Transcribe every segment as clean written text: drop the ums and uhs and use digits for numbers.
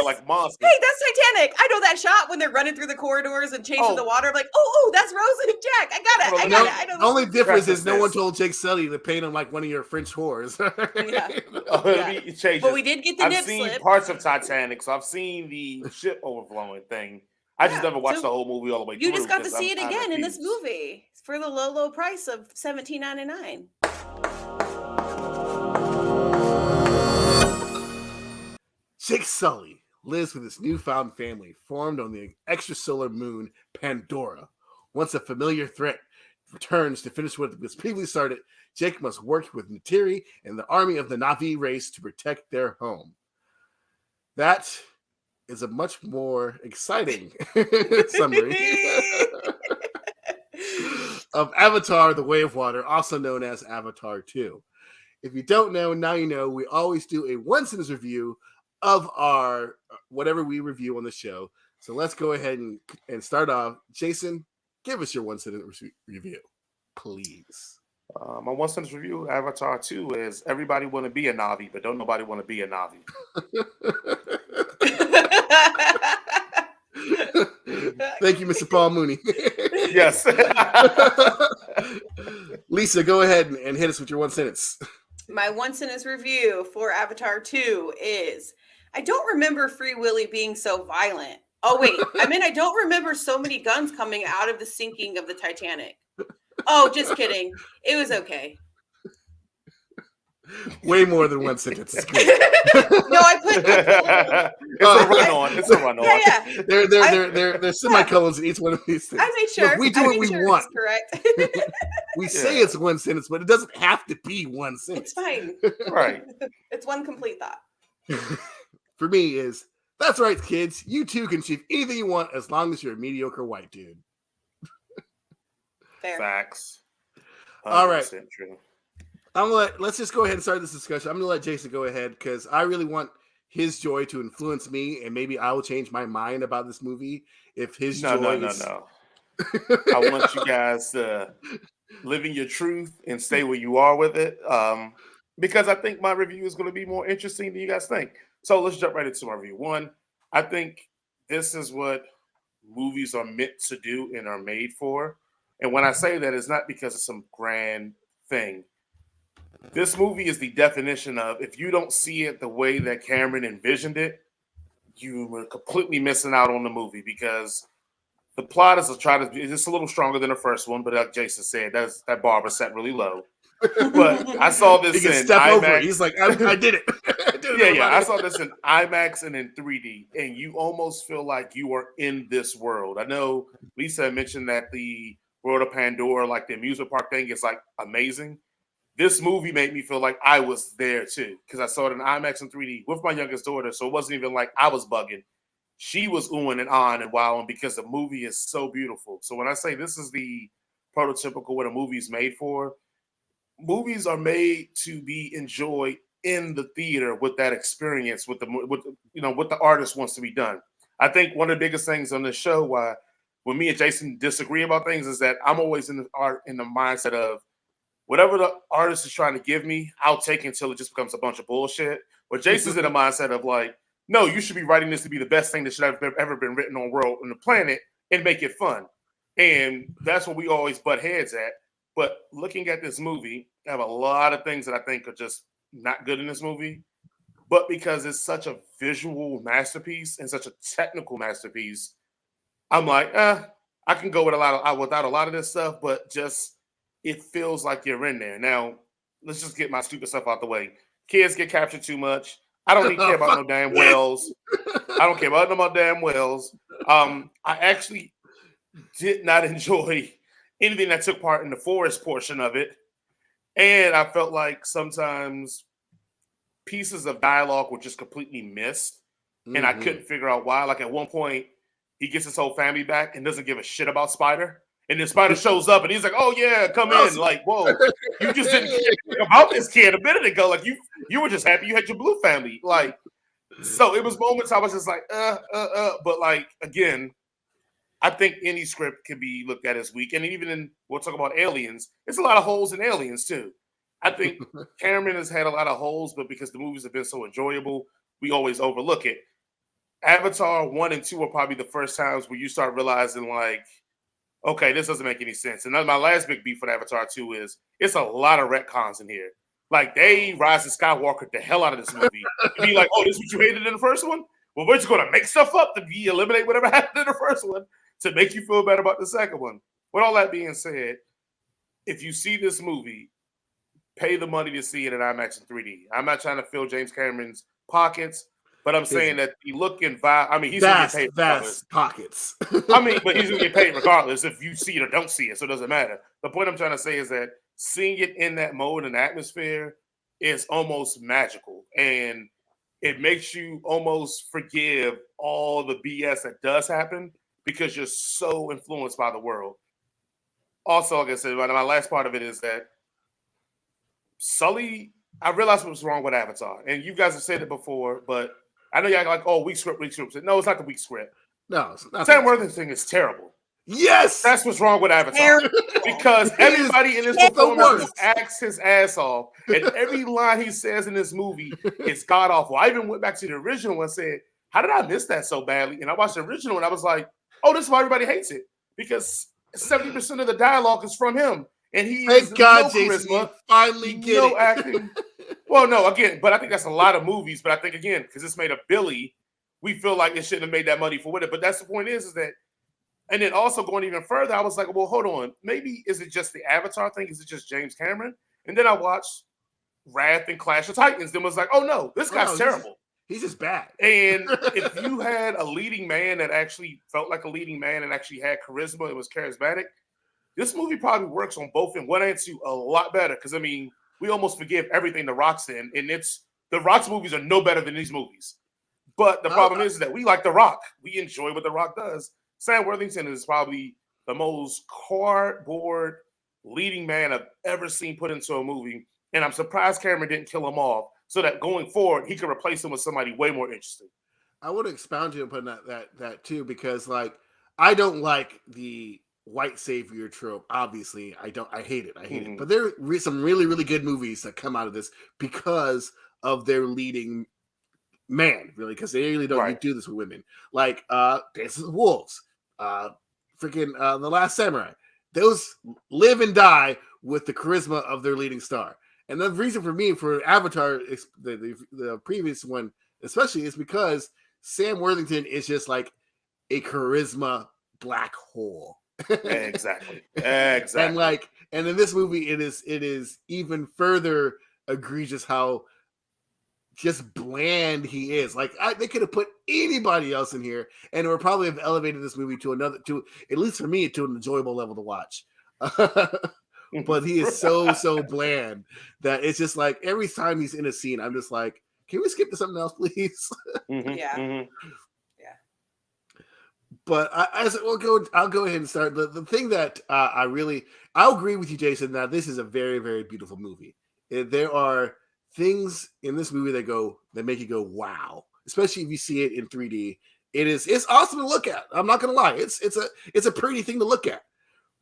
like monsters. Hey, that's Titanic. I know that shot when they're running through the corridors and chasing the water. I'm like, oh, that's Rose and Jack. I got it. I know. The only difference is no one told Jake Sully to paint him like one of your French whores. But we did get the nip slip. I've seen parts of Titanic, so I've seen the ship overflowing thing. I just never watched the whole movie all the way through. You just got to see it again in this movie for the low price of $17.99. Jake Sully lives with his newfound family formed on the extrasolar moon Pandora. Once a familiar threat returns to finish what was previously started, Jake must work with Ney'tiri and the army of the Na'vi race to protect their home. That is a much more exciting summary of Avatar: The Way of Water, also known as Avatar 2. If you don't know, now you know. We always do a one-sentence review of our whatever we review on the show. So let's go ahead and start off. Jason, give us your one-sentence review, please. My one-sentence review of Avatar 2 is everybody want to be a Na'vi, but don't nobody want to be a Na'vi. Thank you, Mr. Paul Mooney. Yes. Lisa, go ahead and hit us with your one sentence. My one sentence review for Avatar 2 is, I don't remember Free Willy being so violent. Oh, wait. I don't remember so many guns coming out of the sinking of the Titanic. Oh, just kidding. It was okay. Way more than one sentence. It's good. No, I put It's a run on. Yeah. There's semicolons in each one of these things. I made sure. Look, we do what we want. Correct. We say it's one sentence, but it doesn't have to be one sentence. It's fine. Right. It's one complete thought. For me is, that's right, kids. You too can achieve anything you want as long as you're a mediocre white dude. Fair. Facts. All right. True. Let's just go ahead and start this discussion. I'm gonna let Jason go ahead because I really want his joy to influence me, and maybe I will change my mind about this movie if his joy. No. I want you guys to live in your truth and stay where you are with it, because I think my review is going to be more interesting than you guys think. So let's jump right into my review. One, I think this is what movies are meant to do and are made for. And when I say that, it's not because it's some grand thing. This movie is the definition of, if you don't see it the way that Cameron envisioned it, you were completely missing out on the movie, because the plot is it's a little stronger than the first one, but like Jason said, that bar was set really low. But I saw this in IMAX. He's like, I did it. I saw this in IMAX and in 3D, and you almost feel like you are in this world. I know Lisa mentioned that the world of Pandora, like the amusement park thing, is like amazing. This movie made me feel like I was there too, because I saw it in IMAX and 3D with my youngest daughter, so it wasn't even like I was bugging. She was oohing and ahhing and wowing because the movie is so beautiful. So when I say this is the prototypical what a movie's made for, movies are made to be enjoyed in the theater with that experience, with what the artist wants to be done. I think one of the biggest things on this show, why when me and Jason disagree about things, is that I'm always in the mindset of, whatever the artist is trying to give me, I'll take until it just becomes a bunch of bullshit. But Jason's in a mindset of like, no, you should be writing this to be the best thing that should have ever been written on the planet and make it fun. And that's what we always butt heads at. But looking at this movie, I have a lot of things that I think are just not good in this movie. But because it's such a visual masterpiece and such a technical masterpiece, I'm like, I can go without a lot of this stuff, but just it feels like you're in there. Now, let's just get my stupid stuff out the way. Kids get captured too much. I don't even care about no damn whales. I don't care about no damn whales. I actually did not enjoy anything that took part in the forest portion of it. And I felt like sometimes pieces of dialogue were just completely missed. Mm-hmm. And I couldn't figure out why. Like at one point, he gets his whole family back and doesn't give a shit about Spider. And then Spider shows up and he's like, oh yeah, come in. Like, whoa, you just didn't care about this kid a minute ago. Like you were just happy you had your blue family. Like, so it was moments I was just like, but like, again, I think any script can be looked at as weak. And even we'll talk about Aliens, there's a lot of holes in Aliens too. I think Cameron has had a lot of holes, but because the movies have been so enjoyable, we always overlook it. Avatar 1 and 2 are probably the first times where you start realizing, like, okay, this doesn't make any sense. And my last big beef with Avatar 2 is it's a lot of retcons in here. Like, they Rise of Skywalker the hell out of this movie. To be like, oh, this is what you hated in the first one? Well, we're just going to make stuff up to eliminate whatever happened in the first one to make you feel better about the second one. With all that being said, if you see this movie, pay the money to see it in IMAX and 3D. I'm not trying to fill James Cameron's pockets, but I'm saying that the look and vibe, I mean, he's going to get paid regardless. Pockets. I mean, but he's going to get paid regardless if you see it or don't see it, so it doesn't matter. The point I'm trying to say is that seeing it in that mode and atmosphere is almost magical, and it makes you almost forgive all the BS that does happen because you're so influenced by the world. Also, like I said, my last part of it is that Sully, I realized what was wrong with Avatar, and you guys have said it before, but I know y'all like, oh, weak script. No, it's not the weak script. No, it's not. Sam Worthington is terrible. Yes, that's what's wrong with Avatar. Because everybody in this performance acts his ass off, and every line he says in this movie is god awful. I even went back to the original and said, "How did I miss that so badly?" And I watched the original, and I was like, "Oh, this is why everybody hates it because 70% of the dialogue is from him." And he thank God, no Jason, charisma, finally get no it. acting. Well, no, again, but I think that's a lot of movies. But I think again, because it's made a Billy, we feel like it shouldn't have made that money for it. But that's the point is that, and then also going even further, I was like, well, hold on, maybe is it just the Avatar thing? Is it just James Cameron? And then I watched Wrath and Clash of Titans. Then was like, oh no, this guy's terrible. He's just bad. And if you had a leading man that actually felt like a leading man and actually had charisma and was charismatic, this movie probably works on both in 1 and 2 a lot better. Because I mean, we almost forgive everything The Rock's in, and the Rock's movies are no better than these movies. But the problem is that we like The Rock. We enjoy what The Rock does. Sam Worthington is probably the most cardboard leading man I've ever seen put into a movie, and I'm surprised Cameron didn't kill him off so that going forward he could replace him with somebody way more interesting. I would expound you upon that too, because like I don't like the white savior trope. Obviously, I hate it. I hate it. But there are some really, really good movies that come out of this because of their leading man, really, because they really don't do this with women. Like Dances with Wolves, The Last Samurai. Those live and die with the charisma of their leading star. And the reason for me for Avatar, the previous one especially, is because Sam Worthington is just like a charisma black hole. Exactly. And in this movie, it is even further egregious how just bland he is. Like they could have put anybody else in here, and it would probably have elevated this movie to at least for me, to an enjoyable level to watch. But he is so bland that it's just like every time he's in a scene, I'm just like, can we skip to something else, please? Yeah. But I'll go ahead and start. The thing that I'll agree with you, Jason, that this is a very, very beautiful movie. There are things in this movie that make you go, wow, especially if you see it in 3D. It's awesome to look at. I'm not gonna lie. It's a pretty thing to look at.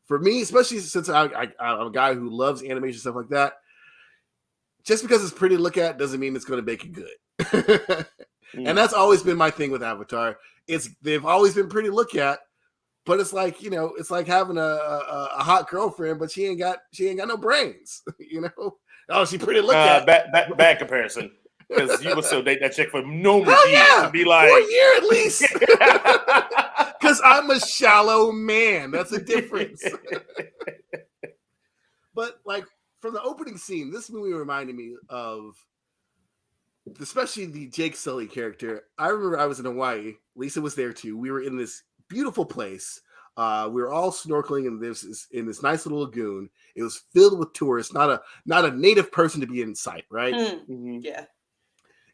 For me, especially since I'm a guy who loves animation, stuff like that, just because it's pretty to look at doesn't mean it's going to make it good. And that's always been my thing with Avatar. They've always been pretty to look at, but it's like, it's like having a hot girlfriend, but she ain't got no brains. Oh, she pretty to look at. Bad comparison. Because you would still date that chick for numerous years. Yeah, And be like, for a year at least. Because I'm a shallow man. That's a difference. But like from the opening scene, this movie reminded me of, especially the Jake Sully character. I remember I was in Hawaii. Lisa was there too. We were in this beautiful place. We were all snorkeling in this nice little lagoon. It was filled with tourists, not a native person to be in sight, right? Yeah.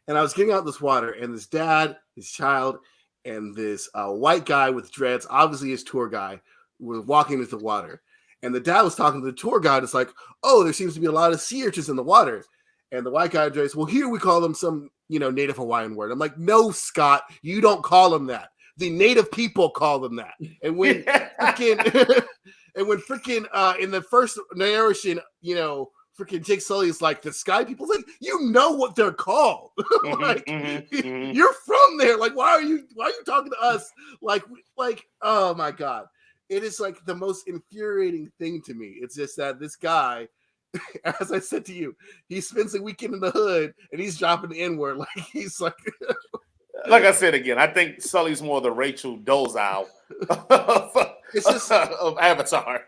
And I was getting out this water, and this dad, his child, and this white guy with dreads, obviously his tour guy, was walking into the water. And the dad was talking to the tour guide. It's like, oh, there seems to be a lot of sea urchins in the water. And the white guy addressed, well, here we call them some, native Hawaiian word. I'm like, no, Scott, you don't call them that. The native people call them that. And when freaking in the first narration, freaking Jake Sully is like the sky people. Like, you know what they're called. Like, you're from there. Like, why are you talking to us? Like, oh my God. It is like the most infuriating thing to me. It's just that this guy, as I said to you, he spends a weekend in the hood and he's dropping the N-word. Like, he's like, like I said again, I think Sully's more the Rachel Dolezal of Avatar.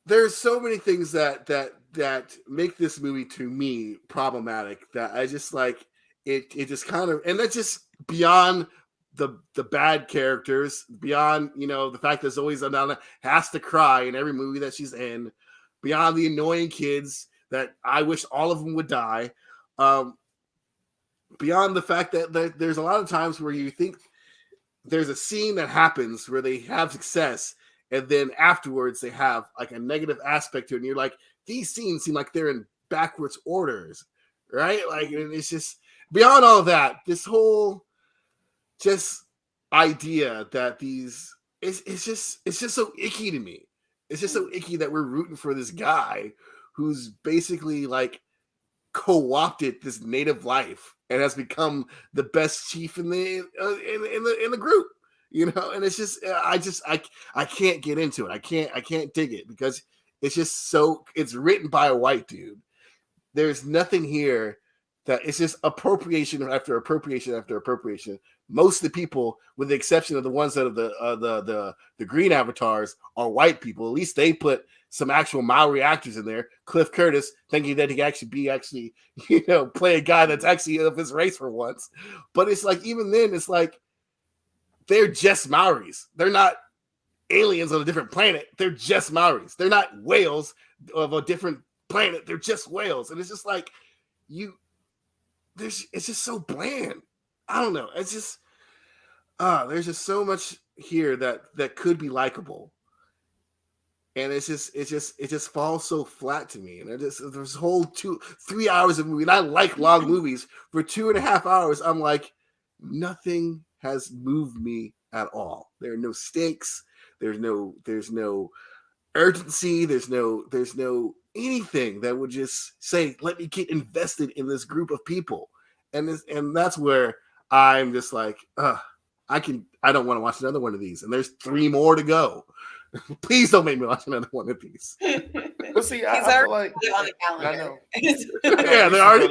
There's so many things that make this movie to me problematic that I just like it just kind of, and that's just beyond the bad characters, beyond, you know, the fact that Zoe Saldana has to cry in every movie that she's in, beyond the annoying kids that I wish all of them would die, beyond the fact that there's a lot of times where you think there's a scene that happens where they have success and then afterwards they have like a negative aspect to it, and you're like, these scenes seem like they're in backwards orders, right? Like, and it's just beyond all of that, this whole just idea that these it's just so icky to me. It's just so icky that we're rooting for this guy who's basically like co-opted this native life and has become the best chief in the group, you know. And it's just I can't get into it. I can't dig it because it's just so, it's written by a white dude. There's nothing here that it's just appropriation after appropriation after appropriation. Most of the people, with the exception of the ones that are the green avatars, are white people. At least they put some actual Maori actors in there. Cliff Curtis, thinking that he could actually you know, play a guy that's actually of his race for once. But it's like, even then, it's like they're just Maoris. They're not aliens on a different planet. They're just Maoris. They're not whales of a different planet. They're just whales. And it's just like it's just so bland. I don't know. It's just there's just so much here that could be likable, and it just falls so flat to me. And there's whole 2-3 hours of movie, and I like long movies. For 2.5 hours, I'm like, nothing has moved me at all. There are no stakes. There's no urgency. There's no anything that would just say, let me get invested in this group of people. And that's where I'm just like, I don't want to watch another one of these. And there's 3 more to go. Please don't make me watch another one of these. But see, I feel like on the calendar. I know. Yeah, they already.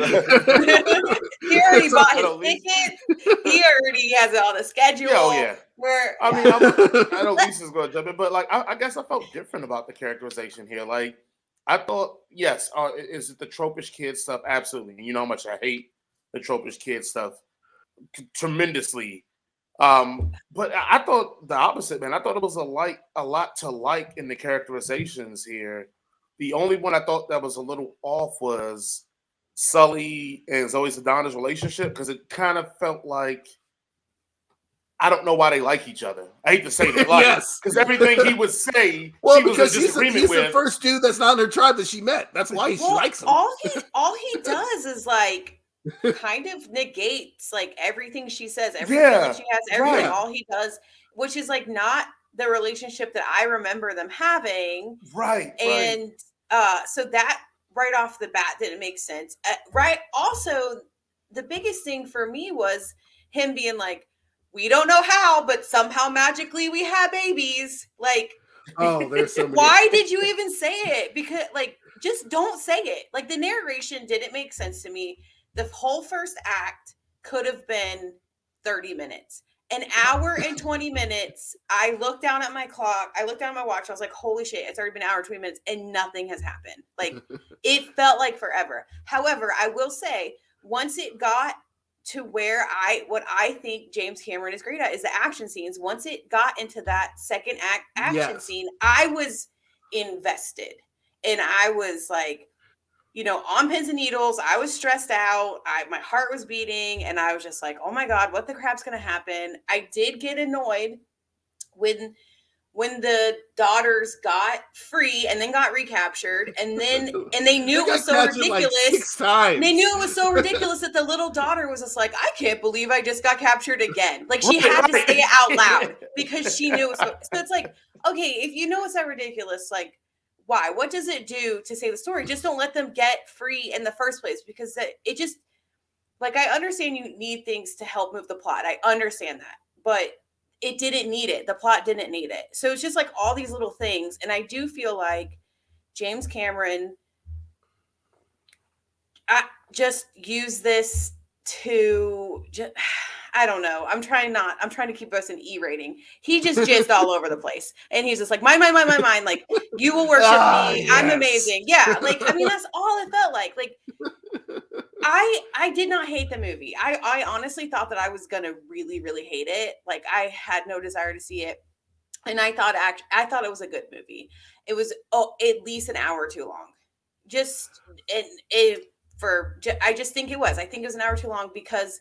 He already bought his tickets. He already has it on the schedule. Oh yeah. Where I mean, I know Lisa's going to jump in, but like, I guess I felt different about the characterization here. Like, I thought, yes, is it the tropish kid stuff? Absolutely. And you know how much I hate the tropish kid stuff tremendously. But I thought the opposite, man. I thought it was a lot to like in the characterizations here. The only one I thought that was a little off was Sully and Zoe Saldana's relationship, because it kind of felt like, I don't know why they like each other. I hate to say that, like, yes, because everything he would say, well, she was because in disagreement he's with. the first dude that's not in her tribe that she met. That's why she likes him. All he does is like kind of negates like everything she says, everything that she has, everything. Right. All he does, which is like not the relationship that I remember them having. Right. And so that right off the bat didn't make sense. Right. Also, the biggest thing for me was him being like, we don't know how, but somehow magically we have babies. Like, oh, there's so many. Why did you even say it? Because like, just don't say it. Like, the narration didn't make sense to me. The whole first act could have been 30 minutes. An hour and 20 minutes. I looked down at my clock. I looked down at my watch. I was like, holy shit, it's already been an hour and 20 minutes and nothing has happened. Like, it felt like forever. However, I will say, once it got to where what I think James Cameron is great at is the action scenes. Once it got into that second act action scene, I was invested. And I was like, you know, on pins and needles. I was stressed out. My heart was beating, and I was just like, "Oh my God, what the crap's going to happen?" I did get annoyed when the daughters got free and then got recaptured, and they knew it was so ridiculous. Like 6 times. They knew it was so ridiculous that the little daughter was just like, "I can't believe I just got captured again." Like, she had to say it out loud because she knew it was so it's like, okay, if you know it's that ridiculous, like, Why? What does it do to save the story? Just don't let them get free in the first place, because it just, like, I understand you need things to help move the plot. I understand that, but it didn't need it. The plot didn't need it. So it's just like all these little things. And I do feel like James Cameron just used this to just, I don't know. I'm trying to keep us an E rating. He just jizzed all over the place. And he's just like, mine. Like, you will worship me. Yes. I'm amazing. Yeah. Like, I mean, that's all it felt like. Like, I did not hate the movie. I honestly thought that I was going to really, really hate it. Like, I had no desire to see it. And I thought it was a good movie. It was at least an hour too long. I just think it was. I think it was an hour too long because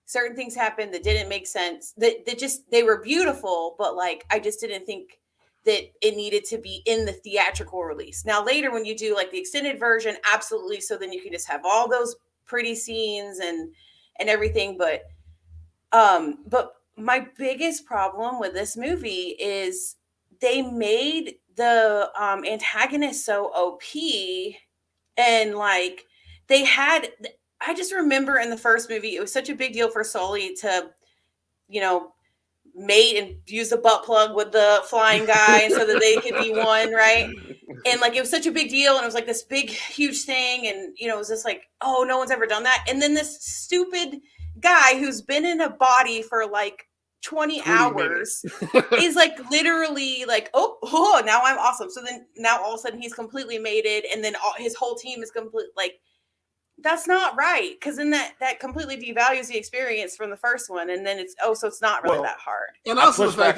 certain things happened that didn't make sense. They were beautiful, but like I just didn't think that it needed to be in the theatrical release. Now later when you do like the extended version, absolutely. So then you can just have all those pretty scenes and everything. But my biggest problem with this movie is they made the antagonist so OP, and like I just remember in the first movie, it was such a big deal for Sully to, mate and use the butt plug with the flying guy and so that they could be one, right? And like it was such a big deal, and it was like this big, huge thing, and it was just like, oh, no one's ever done that. And then this stupid guy who's been in a body for like 20 hours is like literally like, oh, now I'm awesome. So then now all of a sudden he's completely mated, and then his whole team is complete. Like, that's not right, because then that completely devalues the experience from the first one, and then so it's not really that hard. And also I'll push back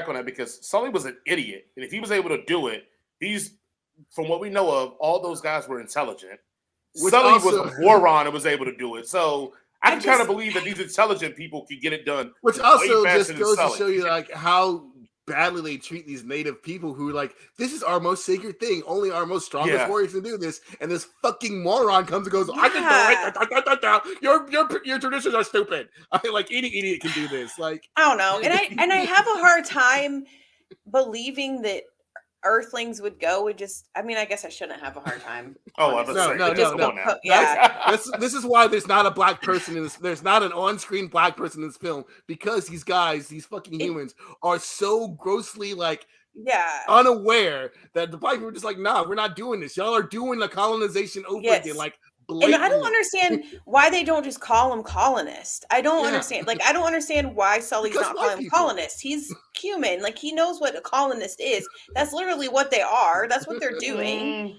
on that because Sully was an idiot, and if he was able to do it, from what we know of, all those guys were intelligent. Sully was a moron and was able to do it. So I can kind of believe that these intelligent people can get it done. Which also just goes to show you like how badly they treat these native people who are like, this is our most sacred thing. Only our most strongest warriors can do this. And this fucking moron comes and goes, I can do it. Your traditions are stupid. I mean, like any idiot can do this. Like, I don't know. And I have a hard time believing that Earthlings would go and just, I mean, I guess I shouldn't have a hard time. No. Yeah. This is why there's not a black person in this. There's not an on-screen black person in this film, because these guys, these fucking humans, are so grossly like unaware that the black people are just like, nah, we're not doing this. Y'all are doing the colonization over again, like. Blatantly. And I don't understand why they don't just call him colonist. I don't understand. Like, I don't understand why Sully's not calling him colonist. He's human. Like, he knows what a colonist is. That's literally what they are. That's what they're doing.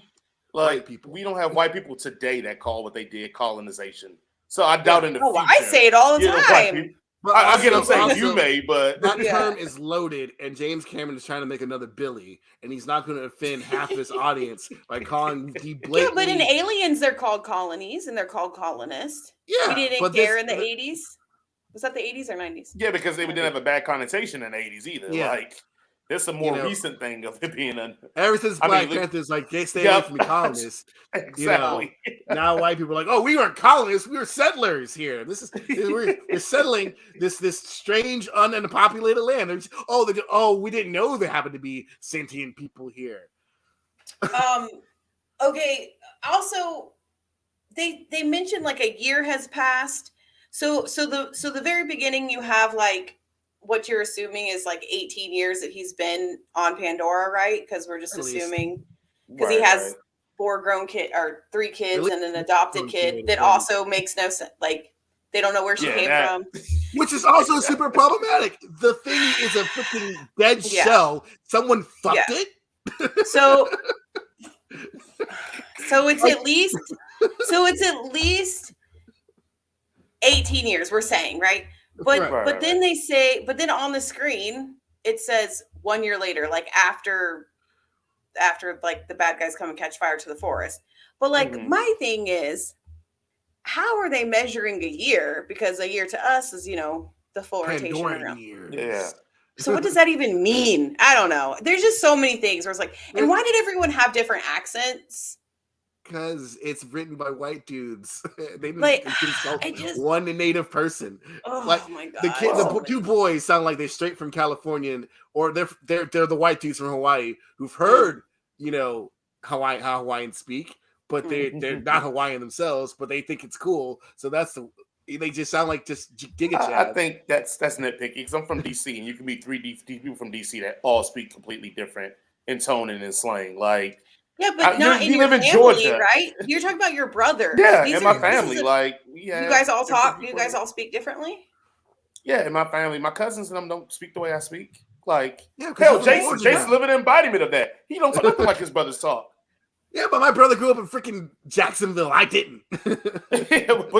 Like, we don't have white people today that call what they did colonization. So I doubt in the future. I say it all the time. But I get what I'm saying. You may, but that term is loaded, and James Cameron is trying to make another Billy, and he's not going to offend half his audience by calling the blatantly. Yeah, but in Aliens, they're called colonies, and they're called colonists. Yeah, we didn't care in the 80s. Was that the 80s or 90s? Yeah, because they didn't have a bad connotation in the 80s either. Yeah. Like, there's a more recent thing of it being ever since Black Panthers, like, they stay away from the colonists. Exactly. Now white people are like, oh, we weren't colonists, we were settlers here. We're settling this strange, unpopulated land. We didn't know there happened to be sentient people here. Okay. Also, they mentioned like a year has passed. So the very beginning, you have like what you're assuming is like 18 years that he's been on Pandora, right? Because we're just assuming because he has 4 grown kids or 3 kids and an adopted kid that also makes no sense. Like, they don't know where she came from, which is also super problematic. The thing is a freaking dead shell. Someone fucked it. So it's at least 18 years. We're saying, right? But then on the screen it says 1 year later, like after like the bad guys come and catch fire to the forest. But like my thing is, how are they measuring a year? Because a year to us is, the full rotation around. Yeah. So what does that even mean? I don't know. There's just so many things where it's like, and why did everyone have different accents? because it's written by white dudes. They didn't Like, consult I just, one native person. oh Like my the god, kid, so the two many. boys sound like they're straight from California, or they're the white dudes from Hawaii who've Mm. heard how Hawaiians speak, but they're not Hawaiian themselves, but they think it's cool. So they just sound like just Giga I Chads. think that's nitpicky because I'm from DC, and you can be three people from DC that all speak completely different in tone and in slang. Like, Yeah, but not in you your live in family, Georgia, right? You're talking about your brothers. yeah, These in my are this is family, a, like you guys all talk. You people. guys all speak differently. Yeah, in my family, my cousins and them don't speak the way I speak. Like, Yeah, because hell, you're from Jason, Georgia Jason's now. living an embodiment of that. He don't talk nothing like his brothers talk. Yeah, but my brother grew up in freaking Jacksonville. I didn't. But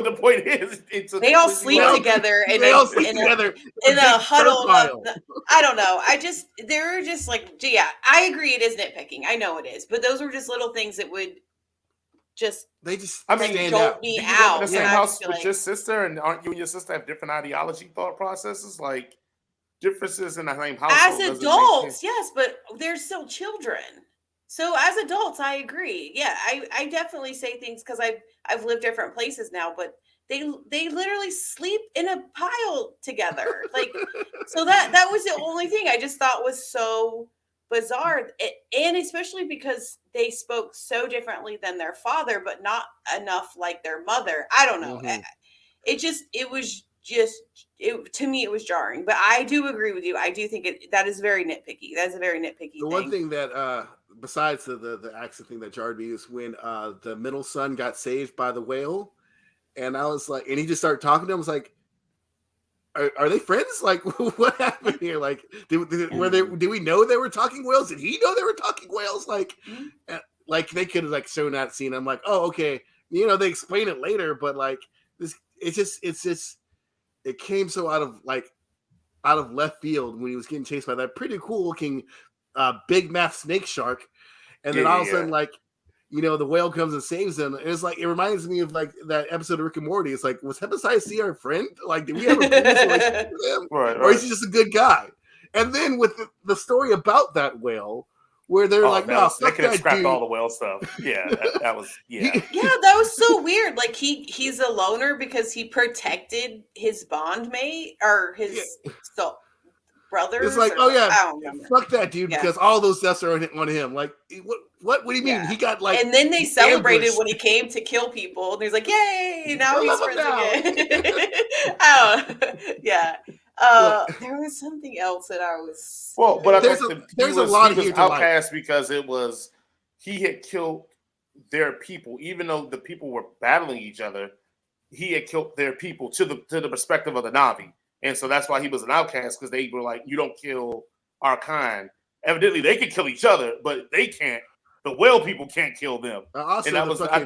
the point is, They all sleep together in They a, all sleep in together a, in a big huddle. turf pile. I don't know. They're just like, yeah, I agree. It is nitpicking. I know it is, but those were just little things that would just, They just stand jolt out. me Do you live in out. the same And I house just feel with like, your sister, and aren't you and your sister have different ideology, thought processes? Like, differences in the same household as doesn't make adults, sense. yes, but they're still children. So as adults, I agree. Yeah, I definitely say things because I've lived different places now, but they literally sleep in a pile together. Like, so that was the only thing I just thought was so bizarre. And especially because they spoke so differently than their father, but not enough like their mother. I don't know. Mhm. To me it was jarring, but I do agree with you. I do think that is very nitpicky. That's a very nitpicky The thing. one thing that besides the accent thing that jarred me is when the middle son got saved by the whale, and I was like, and he just started talking to him. I was like, are they friends? Like, what happened here? Like, did we know they were talking whales? Did he know they were talking whales? Like, like they could have like shown that scene. I'm like, oh, okay. They explain it later, but like this, it came so out of left field when he was getting chased by that pretty cool looking big mouth snake shark, and then all of a sudden, like, the whale comes and saves him. And it's like, it reminds me of like that episode of Rick and Morty. It's like, was Hepatitis C our friend? Like, did we have a previous relationship with him? Right. Or is he just a good guy? And then with the story about that whale, where they're like, no, they fuck could have that scrapped dude. all the whale stuff. Yeah, that was, yeah. Yeah, that was so weird. Like he's a loner because he protected his bondmate or his brothers. It's like, oh yeah, I don't remember. fuck that dude, because all those deaths are on him. Like, what do you mean? Yeah. He got like, and then they celebrated ambushed. when he came to kill people, and he's like, "Yay! Now I he's love him friends now." again." yeah. There was something else that I was. Well, but There's I think a he was lot here to like. outcast because he had killed their people, even though the people were battling each other. He had killed their people to the perspective of the Na'vi, and so that's why he was an outcast, because they were like, "You don't kill our kind." Evidently, they can kill each other, but they can't. The whale people can't kill them. Also, and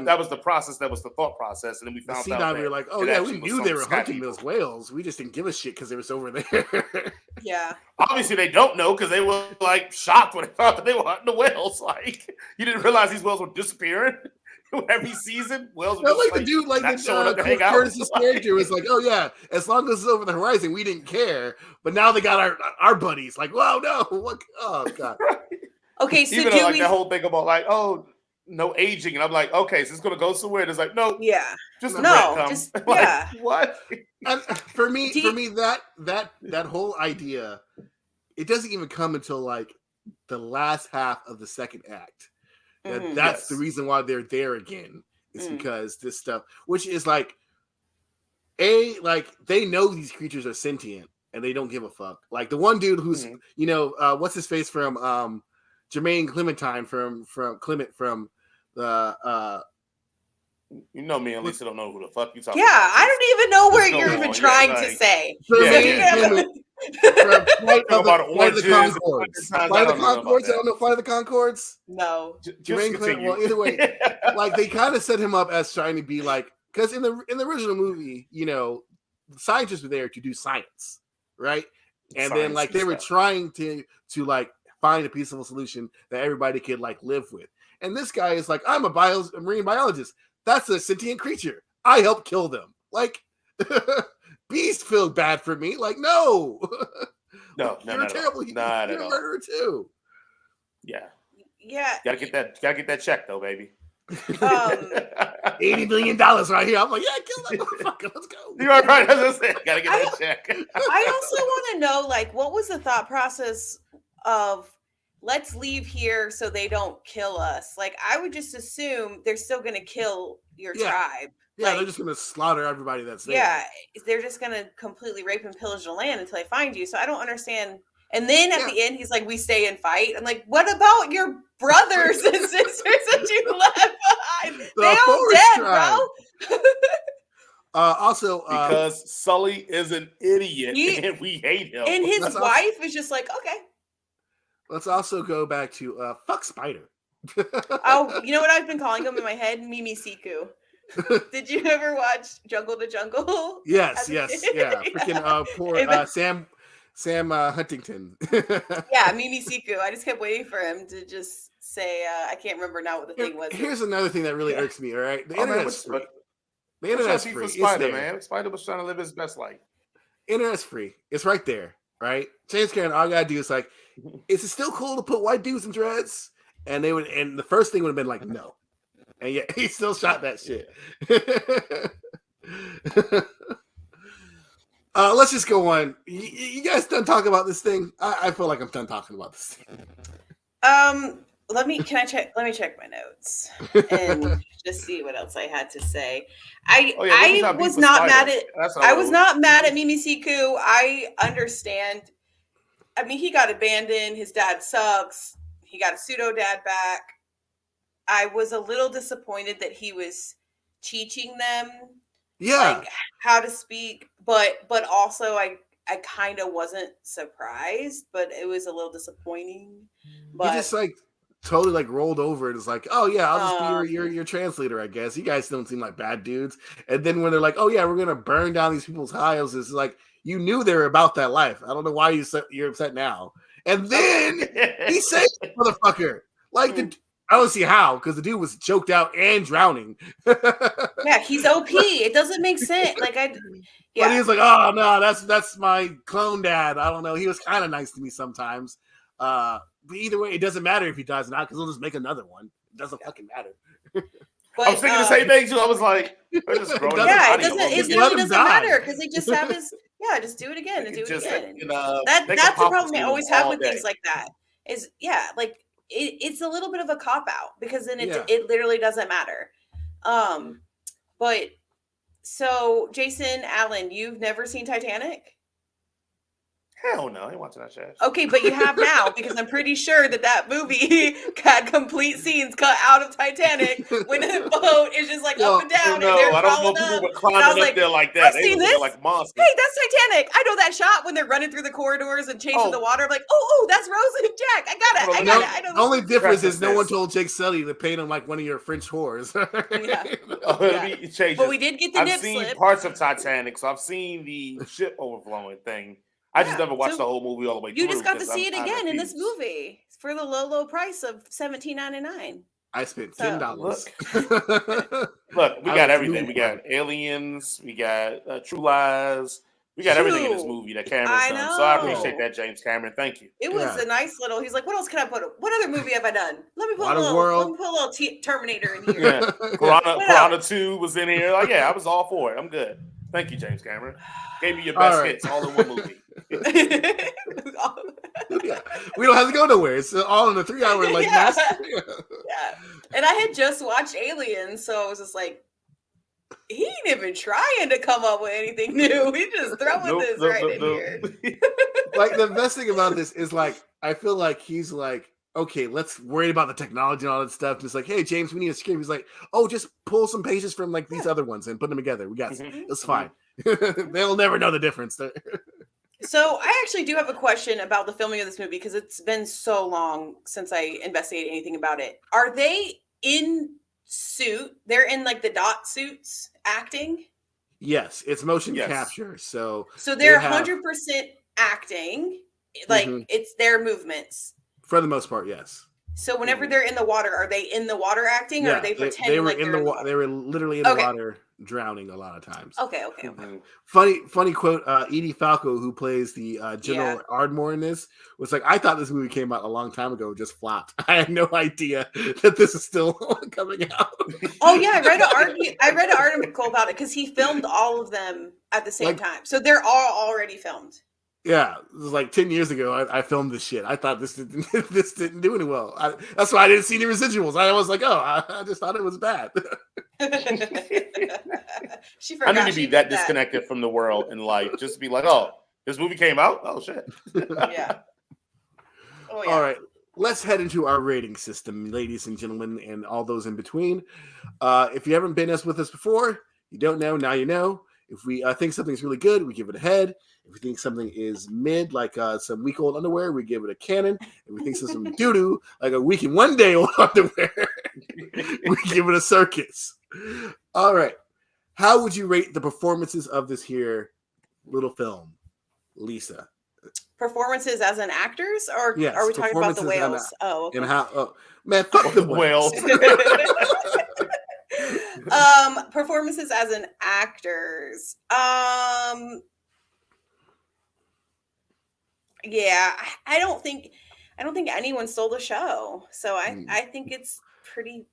that was the process. That was the thought process, and then we found out that we were like, oh yeah, we knew they were hunting those whales. We just didn't give a shit because they were over there. Yeah. Obviously, they don't know because they were like shocked when they found that they were hunting the whales. Like, you didn't realize these whales were disappearing every season. Whales were like the dude, like the Curtis's character was like, oh yeah, as long as it's over the horizon, we didn't care. But now they got our buddies. Like, wow, no, what? Oh god. Okay, so even like that whole thing about like, oh, no aging, and I'm like, okay, so it's gonna go somewhere. And it's like, no, just yeah. What? And for me, that whole idea, it doesn't even come until like the last half of the second act. That's the reason why they're there again. Is because this stuff, which is like, like they know these creatures are sentient and they don't give a fuck. Like the one dude who's what's his face from Jermaine Clementine from Clement from the me and Lisa don't know who the fuck you talking about. about. I don't even know what you're even trying to say. Flight of the Conchords. Flight of the Conchords. I don't know Flight of the Conchords. No. Jermaine Clement. Well, either way, like they kind of set him up as trying to be like, because in the original movie, scientists were there to do science, right? And then like they were trying to like find a peaceful solution that everybody could like live with. And this guy is like, I'm a marine biologist. That's a sentient creature. I helped kill them. Like, Beast feel bad for me. Like, no. You're terrible. You're a murderer too. Yeah. Yeah. Gotta get that check though, baby. $80 million right here. I'm like, yeah, kill that motherfucker. Let's go. You are right. As I said, gotta get that check. I also want to know, like, what was the thought process of let's leave here so they don't kill us? Like, I would just assume they're still going to kill your tribe. Yeah, like, they're just going to slaughter everybody that's there. Yeah, they're just going to completely rape and pillage the land until they find you. So I don't understand. And then at the end, he's like, we stay and fight. I'm like, what about your brothers and sisters that you left behind? They all dead, bro. Also, because Sully is an idiot and we hate him. And his wife is just like, okay. Let's also go back to fuck Spider. Oh, you know what I've been calling him in my head? Mimi Siku. Did you ever watch Jungle to Jungle? Yes. Yeah. Freaking poor Sam Huntington. Yeah, Mimi Siku. I just kept waiting for him to just say, I can't remember now what the thing was. Here's another thing that really irks me, all right? The internet's free. The internet's free. Spider, man. Spider was trying to live his best life. Internet's free. It's right there, right? James Cameron, all I gotta do is like, is it still cool to put white dudes in dreads? And they would, and the first thing would have been like, no. And yet he still shot that shit. Let's just go on. You guys done talking about this thing? I feel like I'm done talking about this thing. Let me check my notes and just see what else I had to say. I was not mad at Mimi Siku. I understand. I mean, he got abandoned. His dad sucks. He got a pseudo dad back. I was a little disappointed that he was teaching them like how to speak, but also I kind of wasn't surprised, but it was a little disappointing. But he just like totally like rolled over and was like, oh yeah, I'll just be your translator, I guess. You guys don't seem like bad dudes. And then when they're like, oh yeah, we're gonna burn down these people's houses, it's like, you knew they were about that life. I don't know why you're upset now. And then he saved the motherfucker. Like I don't see how, because the dude was choked out and drowning. Yeah, he's OP. It doesn't make sense. Like But he was like, oh no, that's my clone dad. I don't know. He was kind of nice to me sometimes. But either way, it doesn't matter if he dies or not, because he'll just make another one. It doesn't fucking matter. But, I was thinking the same thing too. I was like, it really doesn't matter because they just have his just do it again and do it again. That's the problem I always have with things like that. Is like it's a little bit of a cop out because then it literally doesn't matter. But so Jason Allen, you've never seen Titanic? Hell no, I ain't watching that shit. Okay, but you have now because I'm pretty sure that movie had complete scenes cut out of Titanic when the boat is just like up and down and they're I don't know people were climbing up there like that. I've seen this. Like monsters. Hey, that's Titanic. I know that shot when they're running through the corridors and chasing the water. I'm like, oh, that's Rose and Jack. I got it. I know. The only difference is no one told Jake Sully to paint him like one of your French whores. But we did get the I've seen parts of Titanic, so I've seen the ship overflowing thing. I just never watched the whole movie all the way through. You just got to see it again in this movie for the low price of $17.99. I spent $10. Look, we got everything. We got Aliens. We got True Lies. We got everything in this movie that Cameron's done. So I appreciate that, James Cameron. Thank you. It was a nice little. He's like, what else can I put? What other movie have I done? Let me put a little Terminator in here. Piranha 2 was in here. Like, I was all for it. I'm good. Thank you, James Cameron. Gave me your best hits all in one movie. We don't have to go nowhere. It's all in a 3-hour master. And I had just watched Aliens, so I was just like, he ain't even trying to come up with anything new. He's just throwing this in here. Like the best thing about this is like I feel like he's like, okay, let's worry about the technology and all that stuff. Just like, hey, James, we need a script. He's like, oh, just pull some pages from like these other ones and put them together. We got it's fine. They'll never know the difference. So I actually do have a question about the filming of this movie because it's been so long since I investigated anything about it. Are they in suit? They're in like the dot suits acting? Yes, it's motion capture. So they're 100% acting. Like it's their movements. For the most part, yes. So whenever they're in the water, are they in the water acting, or are they pretending they were like in they're the water? They were literally in the Okay. water, drowning a lot of times. Okay. Funny quote. Edie Falco, who plays the General Ardmore in this, was like, "I thought this movie came out a long time ago, just flopped. I had no idea that this is still coming out." Oh yeah, I read an article about it because he filmed all of them at the same time, so they're all already filmed. Yeah, it was like 10 years ago. I filmed this shit. I thought this didn't do any well. That's why I didn't see any residuals. I was like, I just thought it was bad. She forgot. I need to be that disconnected from the world in life. Just to be like, oh, this movie came out? Oh, shit. Yeah. Oh, yeah. All right. Let's head into our rating system, ladies and gentlemen, and all those in between. If you haven't been with us before, you don't know, now you know. If we think something's really good, we give it a head. If we think something is mid, like some week-old underwear, we give it a cannon. If we think something doo-doo, like a week and 1 day old underwear, we give it a circus. All right. How would you rate the performances of this here little film, Lisa? Performances as in actors, or yes, are we talking about the whales? Okay. And how? Oh, man, fuck the whales. Performances as in actors. Yeah, I don't think anyone stole the show. So I think it's pretty.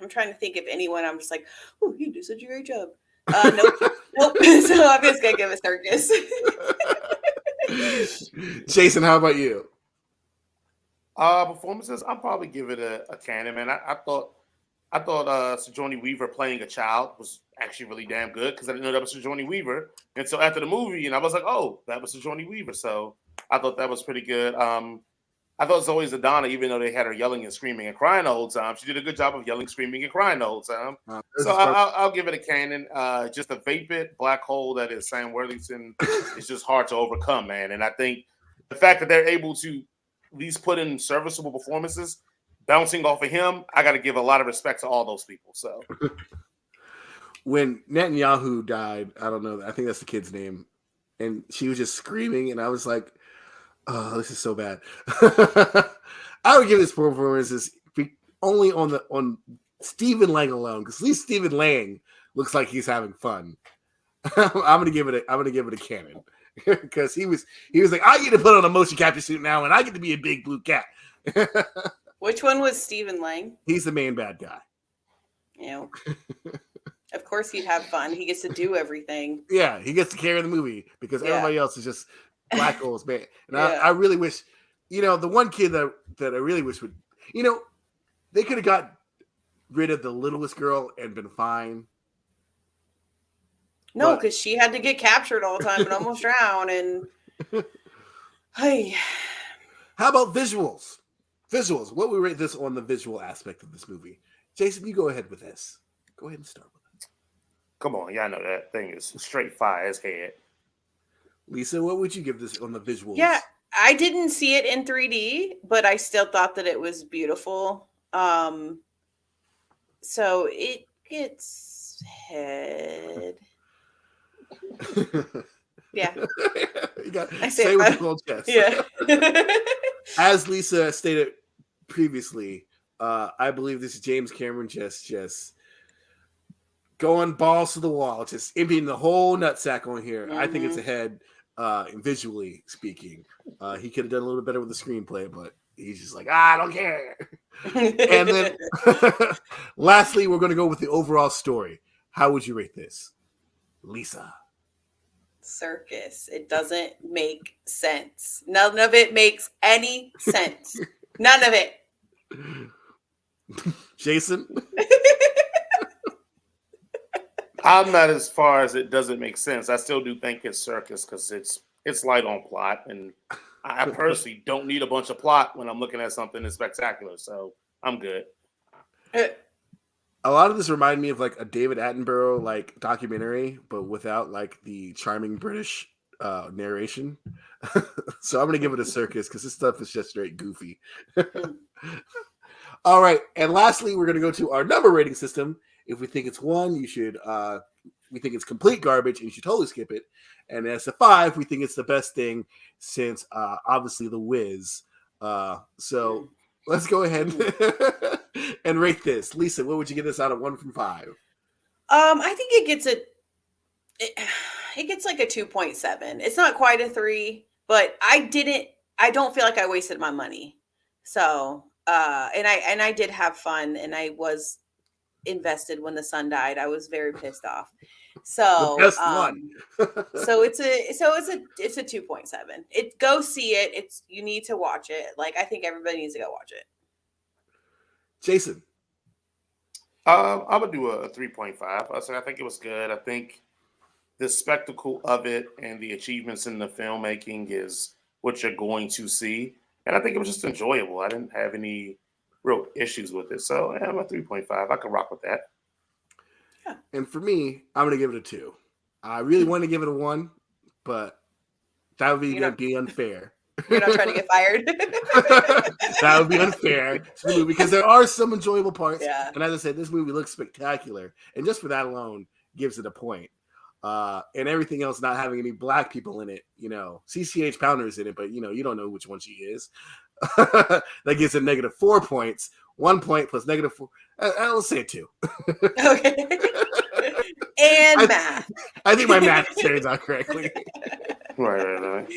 I'm trying to think if anyone. I'm just like, oh, you do such a great job. Nope. So I'm just gonna give a circus. Jason, how about you? Performances, I'll probably give it a cannon, man. I thought Sigourney Weaver playing a child was actually really damn good because I didn't know that was Sigourney Weaver. And so after the movie, and I was like, oh, that was Sigourney Weaver. So I thought that was pretty good. I thought Zoe Zadana, even though they had her yelling and screaming and crying the whole time, she did a good job of yelling, screaming, and crying the whole time. So I'll give it a cannon. Just a vapid black hole that is Sam Worthington is just hard to overcome, man. And I think the fact that they're able to at least put in serviceable performances bouncing off of him, I got to give a lot of respect to all those people. So when Netanyahu died, I don't know, I think that's the kid's name, and she was just screaming, and I was like, oh, this is so bad. I would give this performance only on Stephen Lang alone, because at least Stephen Lang looks like he's having fun. I'm gonna give it a cannon. Because he was like, I get to put on a motion capture suit now, and I get to be a big blue cat. Which one was Stephen Lang? He's the main bad guy. Yeah. Of course he'd have fun. He gets to do everything. Yeah, he gets to carry the movie because everybody else is just black holes, man. And I really wish, the one kid that I really wish would, they could have got rid of the littlest girl and been fine. No, because she had to get captured all the time and almost drown. And hey, how about visuals? Visuals. What we rate this on the visual aspect of this movie? Jason, you go ahead with this. Go ahead and start with it. Come on, y'all know that thing is straight fire as head. Lisa, what would you give this on the visuals? Yeah, I didn't see it in 3D, but I still thought that it was beautiful. So it gets head. Yeah. You got say with the cold chest. Yeah. As Lisa stated previously, I believe this is James Cameron just going balls to the wall, just emptying the whole nutsack on here. I think it's ahead visually speaking. He could have done a little bit better with the screenplay, but he's just like, I don't care. And then lastly, we're going to go with the overall story. How would you rate this? Lisa. Circus. It doesn't make sense. None of it makes any sense. None of it. Jason? I'm not as far as it doesn't make sense. I still do think it's Circus because it's light on plot, and I personally don't need a bunch of plot when I'm looking at something that's spectacular. So I'm good. A lot of this reminded me of like a David Attenborough like documentary, but without like the charming British narration. So I'm gonna give it a Circus because this stuff is just straight goofy. All right, and lastly, we're gonna go to our number rating system. If we think it's 1, you should. We think it's complete garbage, and you should totally skip it. And as a 5, we think it's the best thing since obviously The Wiz So let's go ahead and rate this. Lisa, what would you give this out of 1 from 5? I think it gets it gets like a 2.7. It's not quite a 3, but I don't feel like I wasted my money. So, and I did have fun, and I was invested when the son died. I was very pissed off. So, The best one. so it's a 2.7. Go see it. You need to watch it. Like, I think everybody needs to go watch it. Jason. I'm gonna do a 3.5. I think it was good. I think the spectacle of it and the achievements in the filmmaking is what you're going to see, and I think it was just enjoyable. I didn't have any real issues with it, so yeah, I'm a 3.5. I could rock with that. Yeah. And for me, I'm gonna give it a 2. I really want to give it a 1, but that would be unfair. You're not trying to get fired. That would be unfair to the movie because there are some enjoyable parts. Yeah. And as I said, this movie looks spectacular. And just for that alone gives it a point. And everything else not having any black people in it, CCH Pounder's in it, but you don't know which one she is. That gives it -4 points. 1 point plus -4. Let's say a 2. Okay. And math. I think my math turns out correctly. Right.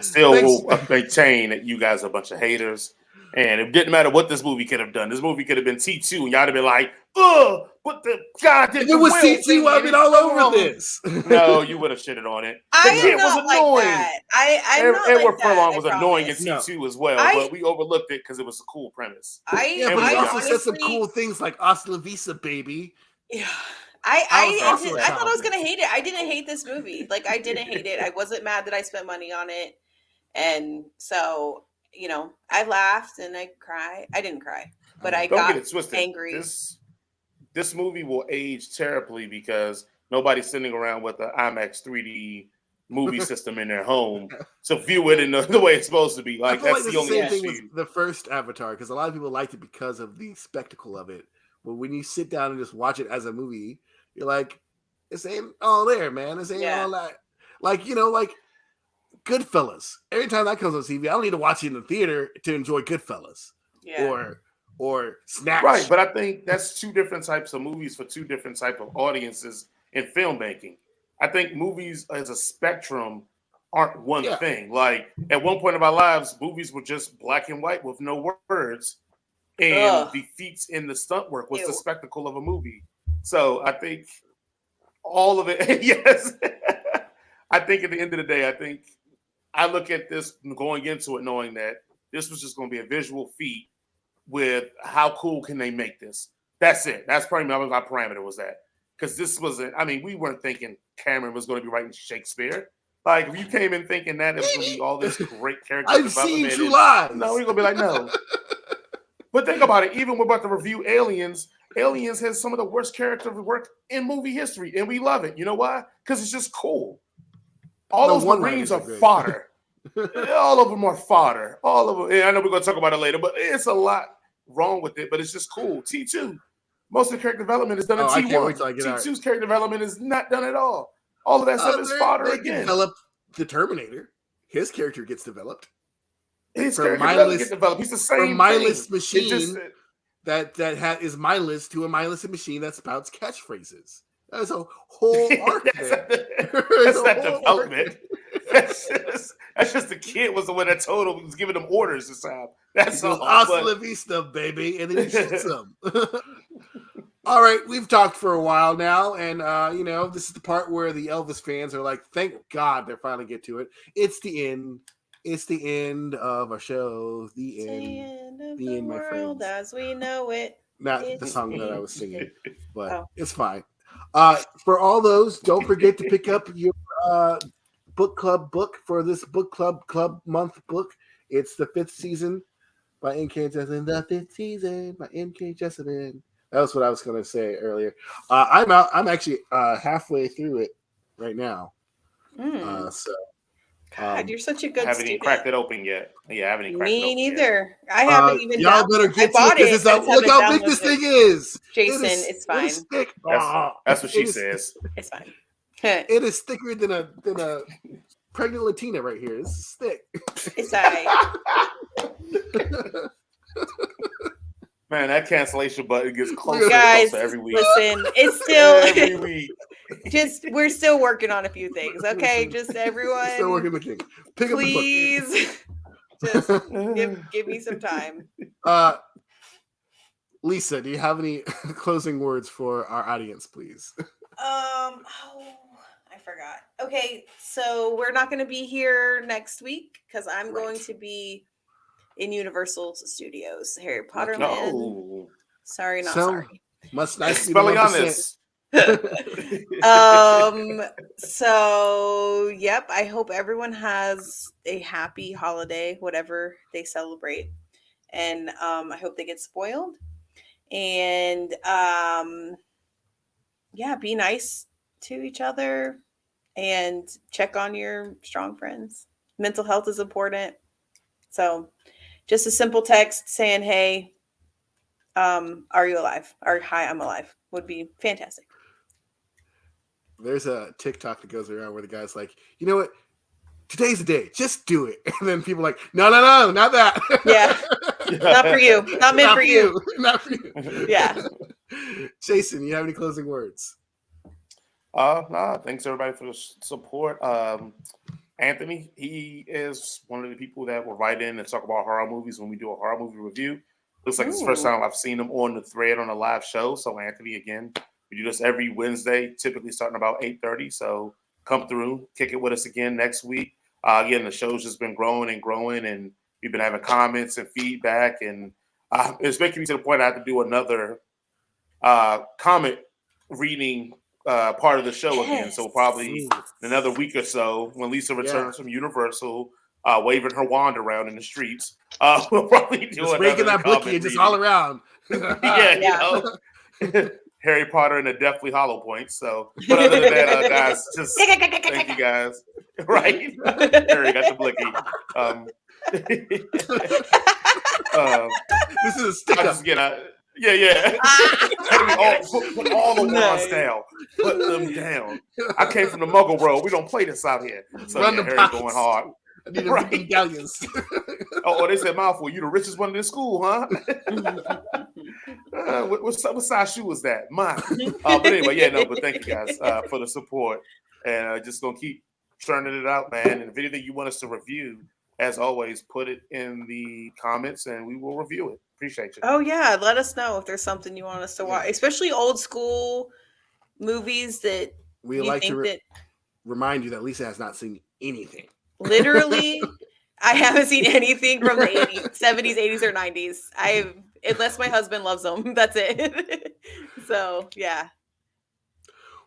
Still will maintain that you guys are a bunch of haters. And it didn't matter what this movie could have done. This movie could have been T2, and y'all would have been like, "Ugh, what the God did?" If it was T2, I'd been all over this. No, you would have shitted on it. I am not like that. I'm not like Edward that. Furlong was annoying in No. T2 as well, but we overlooked it because it was a cool premise. But he also honestly said some cool things like "Hasta la vista, baby." Yeah. I thought I was confident. gonna hate it. I didn't hate this movie. Like, I didn't hate it. I wasn't mad that I spent money on it. And so, I laughed and I cried. I didn't cry, but I Don't got get it twisted. angry. This movie will age terribly because nobody's sitting around with the IMAX 3D movie system in their home to view it in the way it's supposed to be. Like, that's the only same thing issue. with the first Avatar, because a lot of people liked it because of the spectacle of it. But when you sit down and just watch it as a movie, you're like, this ain't all there, man. This ain't all that. Like, like Goodfellas. Every time that comes on TV, I don't need to watch it in the theater to enjoy Goodfellas. Yeah. Or Snatch. Right, but I think that's two different types of movies for two different type of audiences in filmmaking. I think movies as a spectrum aren't one thing. Like, at one point in our lives, movies were just black and white with no words. And the feats in the stunt work was the spectacle of a movie. So I think all of it, yes. I think at the end of the day, I look at this going into it knowing that this was just going to be a visual feat with how cool can they make this. That's it. That's probably my parameter was that. Because this wasn't, we weren't thinking Cameron was going to be writing Shakespeare. Like, if you came in thinking that it was going to be all this great character I've development. seen True Lies. No, we're going to be like, no. But think about it. Even we're about to review Aliens. Aliens has some of the worst character work in movie history, and we love it. You know why? Because it's just cool. All those Marines are fodder. All of them are fodder. All of them. And I know we're going to talk about it later, but it's a lot wrong with it, but it's just cool. T2. Most of the character development is done in T1. T2's character development is not done at all. All of that stuff is fodder again. Develop the Terminator. His character gets developed. His character doesn't get developed. He's the same from mindless thing. Machine that is mindless to a mindless machine that spouts catchphrases. That's a whole arc. That's not development. That's just the kid was the one that told him, was giving him orders this time. That's all. Hasta la vista, baby, and then he shoots him. All right, we've talked for a while now, and this is the part where the Elvis fans are like, "Thank God they finally get to it." It's the end. It's the end of our show. The end of the my world as we know it. Not the song that I was singing, but it's fine. For all those, don't forget to pick up your book club book for this book club month book. It's the 5th season by N.K. Jessamine. The 5th season by N.K. Jessamine. That was what I was going to say earlier. I'm actually halfway through it right now. So. God, you're such a good student. Haven't even cracked it open yet. Yeah, I haven't even cracked it open. Me neither. I haven't even. Y'all better get to it. Look how big this thing is. Jason, it's fine. It is thick. That's what she says. It's fine. It is thicker than a pregnant Latina right here. This is thick. It's all right. Man, that cancellation button gets closer and Guys, closer every week. listen, it's still Every week. we're still working on a few things. Okay, just everyone, Still working the thing. Pick please, just give me some time. Lisa, do you have any closing words for our audience, please? I forgot. Okay, so we're not going to be here next week because I'm going to be in Universal Studios, Harry Potter Land. No. Sorry, not So, sorry. Must nice be Spelling 1%. honest. So yep, I hope everyone has a happy holiday, whatever they celebrate. And I hope they get spoiled. And yeah, be nice to each other and check on your strong friends. Mental health is important. So just a simple text saying, hey, are you alive? Or hi, I'm alive would be fantastic. There's a TikTok that goes around where the guy's like, you know what? Today's the day. Just do it. And then people are like, no, not that. Yeah. Not for you. Not meant for you. Not for you. Yeah. Jason, you have any closing words? No, thanks everybody for the support. Anthony, he is one of the people that will write in and talk about horror movies when we do a horror movie review. Looks like it's the first time I've seen him on the thread on a live show. So Anthony, again, we do this every Wednesday, typically starting about 8:30. So come through, kick it with us again next week. Again, the show's just been growing, and we've been having comments and feedback, and it's making me to the point I have to do another comment reading part of the show again. So probably in another week or so, when Lisa returns from Universal, waving her wand around in the streets, we'll probably do just making that blicky just all around. You know, Harry Potter and the Deathly Hollow Points. So, but other than that, guys, just thank you guys. Right, Harry got the blicky. This is a stick up. Put all the wands down. Put them down. I came from the Muggle world. We don't play this out here. So Run Harry pockets. going hard. I need a galleons. They said, mouthful, you the richest one in this school, huh? What size shoe was that? Mine. But anyway, but thank you guys for the support. And just going to keep churning it out, man. And if anything you want us to review, as always, put it in the comments and we will review it. Appreciate you. Oh, yeah. Let us know if there's something you want us to watch, especially old school movies that we like to remind you that Lisa has not seen anything. Literally, I haven't seen anything from the 80s, 70s, 80s, or 90s. Unless my husband loves them. That's it. So, yeah.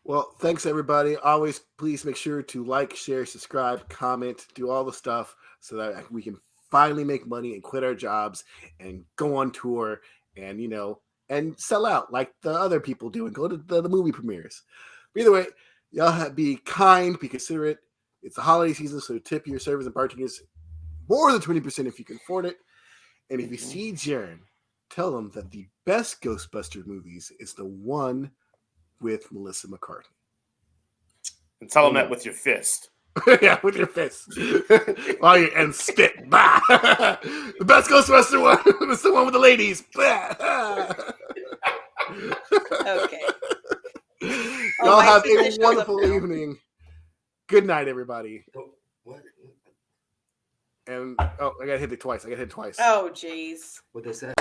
Well, thanks, everybody. Always, please make sure to like, share, subscribe, comment, do all the stuff so that we can finally make money and quit our jobs and go on tour and, and sell out like the other people do and go to the movie premieres. But either way, y'all be kind, be considerate. It's the holiday season, so tip your servers and bartenders more than 20% if you can afford it. And if you see Jaren, tell them that the best Ghostbuster movies is the one with Melissa McCarthy. And tell them that with your fist. Yeah, with your fist. And spit. Bah! The best Ghostbuster one is the one with the ladies. Okay. Y'all have a wonderful evening. Good night, everybody. What? And I gotta hit it twice. Oh, jeez. What they said?